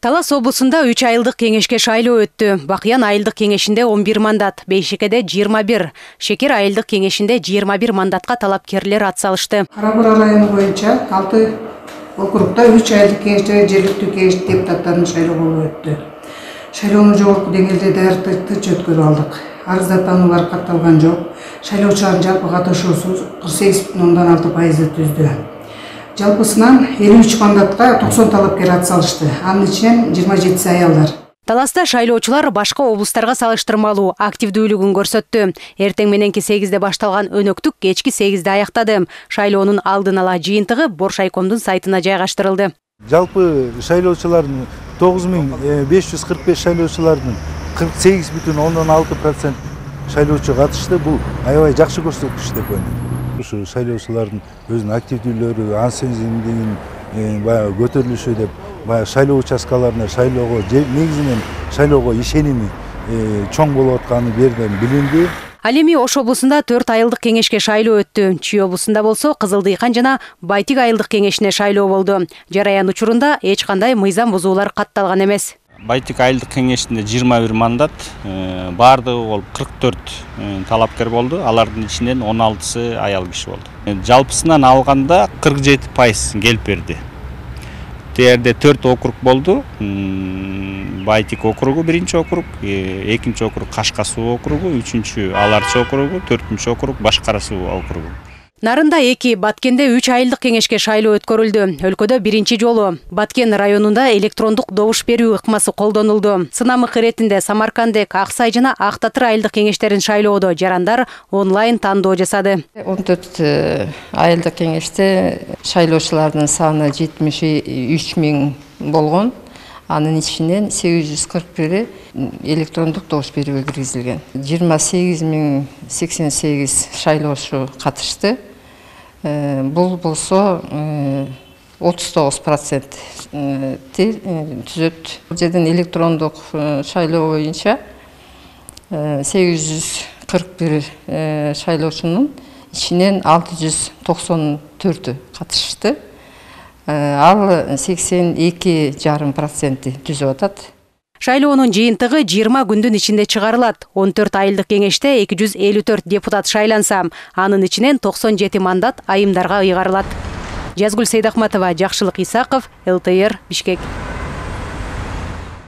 Талас облусунда 3 айылдык кеңешке шайлоо өттү. Бакыян айылдык кеңешинде 11 мандат, Бейшикеде 21, Шекер айылдык кеңешинде 21 мандатка талапкерлер ат салышты. Кара-Бура району боюнча 6 округда 3 айылдык кеңеште жергиликтүү кеңеш депутаттарын шайлоо болуп өттү. Шайлоону жогорку деңгээлде тынч өткөрүп алдык. Арыздатуулар катталган жок. Шайлоочулардын жалпы катышуусу 48,6% түздү. Жалпысынан 53 мандатка 90 талапкер ат салышты. Анын ичинен 27 аялдар. Таласта шайлоочулар башка облустарга салыштырмалуу активдүүлүгүн көрсөттү. Эртең мененки 8-де башталган өнөктүк кечки 8-де аяктады. Шайлоонун алдын ала жыйынтыгы Боршайкомдун сайтына жайгаштырылды. Жалпы шайлоочулардын 9545 шайлоочулардын 48,6% шайлоочу катышты. Бул аябай жакшы көрсөткүч деп ойлойм. Ушу шайлоочулардын өзүнүн активдүүлүгү, ансензиндигин баягы көтөрүлүшү деп, баягы шайлоо участкаларына шайлоого негизинен шайлоого ишеними чоң болуп атканы берден билинди. Ал эми Ош облусунда 4 айылдык кеңешке шайлоо өттү. Чүй облусунда болсо Кызылдыйкан жана Байтик айылдык кеңешине шайлоо болду. Жараян учурунда эч кандай мыйзам бузуулар катталган эмес. Байтик айылдык кеңешинде 21 мандат, бардыгы болуп 44 талапкер болду. Алардын ичинен 16сы аял киши болду. Жалпысынан алганда 47% келип берди. Терде 4 округ болду. Байтик округу 1-чи округ, 2-чи округ Кашка суу округу, 3-чү Аларчы округу, 4-чү округ Башкара суу округу. Нарында 2, Баткенде 3 айылдык кеңешке шайлоо өткөрүлдү. Өлкөдө 1-чи жолу. Баткен районунда электрондук добуш берүү ыкмасы колдонулду. Сынамык иретинде Самаркандек, Аксай жана Ак Татыр айылдык кеңештерин шайлоодо жарандар онлайн тандоо жасады. 14 айылдык кеңеште шайлоочулардын саны 73.000 болгон. Анын ичинен 841 электрондук добуш берүүгө киргизилген. 28.088 шайлоочу катышты. Бул болсо 39% түзөт. Жерден электрондук шайлоо боюнча 841 шайлоочунун ичинен 694 катышты. Ал 82,5% түзүп атат. Шайлоонун жыйынтыгы 20 күндүн ичинде чыгарылат. 14 айылдык кеңеште 254 депутат шайланса, анын ичинен 97 мандат айымдарга ыйгарылат. Жазгүл Сейдахматова, Жакшылык Исаков, ЛТР, Бишкек.